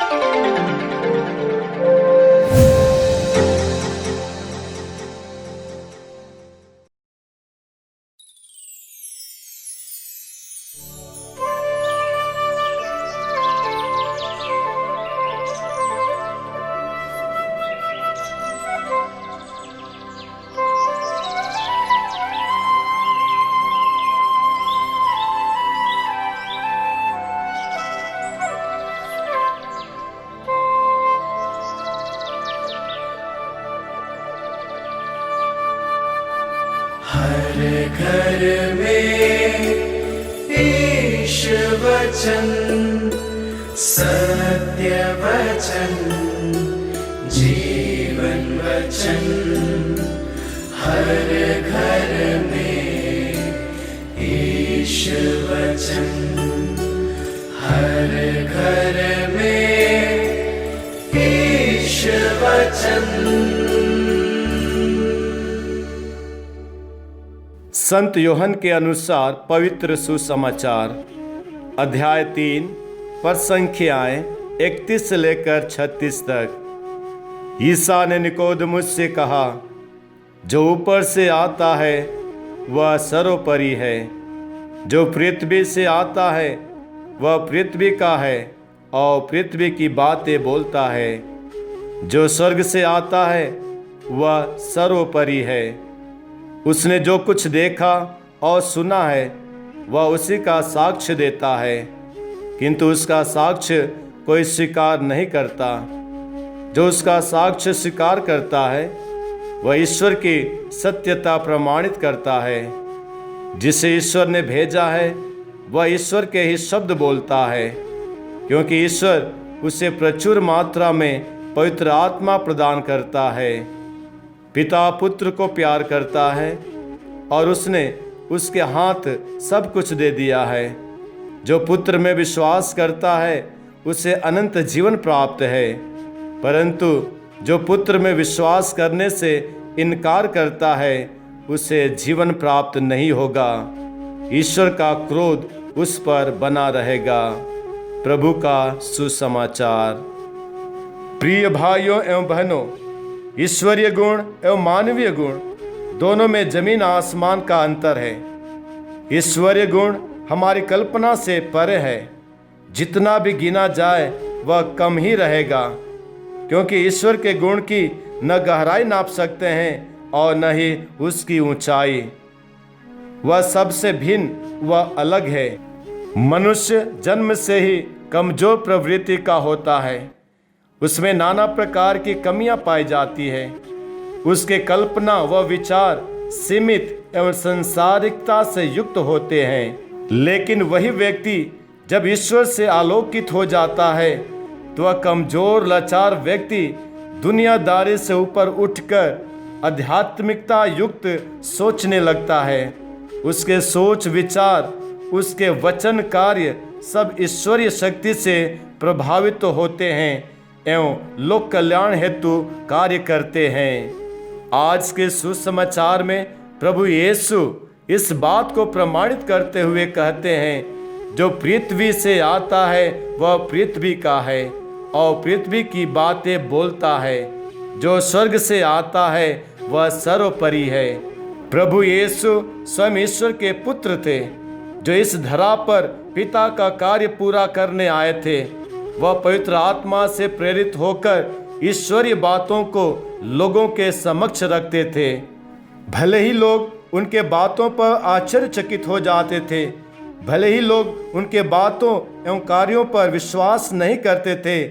हर घर में ईश वचन, सत्य वचन, जीवन वचन। हर घर में ईश वचन, हर घर में ईश वचन। संत यूहन्ना के अनुसार पवित्र सुसमाचार अध्याय 3 पर संख्याएं 31 से लेकर 36 तक। ईसा ने निकोदेमुस से कहा, जो ऊपर से आता है वह सर्वोपरि है, जो पृथ्वी से आता है वह पृथ्वी का है और पृथ्वी की बातें बोलता है। जो स्वर्ग से आता है वह सर्वोपरि है। उसने जो कुछ देखा और सुना है वह उसी का साक्ष्य देता है, किंतु उसका साक्ष्य कोई स्वीकार नहीं करता। जो उसका साक्ष्य स्वीकार करता है वह ईश्वर की सत्यता प्रमाणित करता है। जिसे ईश्वर ने भेजा है वह ईश्वर के ही शब्द बोलता है, क्योंकि ईश्वर उसे प्रचुर मात्रा में पवित्र आत्मा प्रदान करता है। पिता पुत्र को प्यार करता है और उसने उसके हाथ सब कुछ दे दिया है। जो पुत्र में विश्वास करता है उसे अनंत जीवन प्राप्त है, परंतु जो पुत्र में विश्वास करने से इनकार करता है उसे जीवन प्राप्त नहीं होगा। ईश्वर का क्रोध उस पर बना रहेगा। प्रभु का सुसमाचार। प्रिय भाइयों एवं बहनों, ईश्वरीय गुण एवं मानवीय गुण दोनों में जमीन आसमान का अंतर है। ईश्वरीय गुण हमारी कल्पना से परे है। जितना भी गिना जाए वह कम ही रहेगा, क्योंकि ईश्वर के गुण की न गहराई नाप सकते हैं और न ही उसकी ऊंचाई। वह सबसे भिन्न व अलग है। मनुष्य जन्म से ही कमजोर प्रवृत्ति का होता है। उसमें नाना प्रकार की कमियां पाई जाती है। उसके कल्पना व विचार सीमित एवं संसारिकता से युक्त होते हैं। लेकिन वही व्यक्ति जब ईश्वर से आलोकित हो जाता है तो वह कमजोर लाचार व्यक्ति दुनियादारी से ऊपर उठकर आध्यात्मिकता युक्त सोचने लगता है। उसके सोच विचार, उसके वचन कार्य सब ईश्वरीय शक्ति से प्रभावित होते हैं एवं लोक कल्याण हेतु कार्य करते हैं। आज के सुसमाचार में प्रभु यीशु इस बात को प्रमाणित करते हुए कहते हैं, जो पृथ्वी से आता है वह पृथ्वी का है और पृथ्वी की बातें बोलता है। जो स्वर्ग से आता है वह सर्वोपरि है। प्रभु यीशु स्वयं ईश्वर के पुत्र थे, जो इस धरा पर पिता का कार्य पूरा करने आए थे। वह पवित्र आत्मा से प्रेरित होकर ईश्वरीय बातों को लोगों के समक्ष रखते थे। भले ही लोग उनके बातों पर आश्चर्यचकित हो जाते थे, भले ही लोग उनके बातों एवं कार्यों पर विश्वास नहीं करते थे,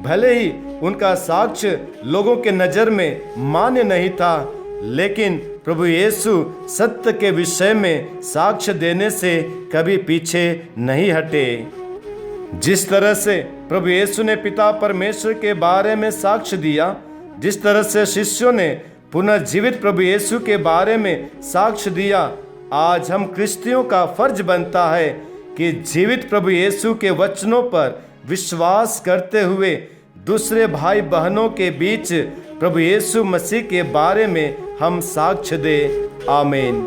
भले ही उनका साक्ष्य लोगों के नज़र में मान्य नहीं था, लेकिन प्रभु यीशु सत्य के विषय में साक्ष्य देने से कभी पीछे नहीं हटे। जिस तरह से प्रभु यीशु ने पिता परमेश्वर के बारे में साक्ष्य दिया, जिस तरह से शिष्यों ने पुनर्जीवित प्रभु यीशु के बारे में साक्ष्य दिया, आज हम क्रिस्तियों का फर्ज बनता है कि जीवित प्रभु यीशु के वचनों पर विश्वास करते हुए दूसरे भाई बहनों के बीच प्रभु यीशु मसीह के बारे में हम साक्ष्य दें। आमीन।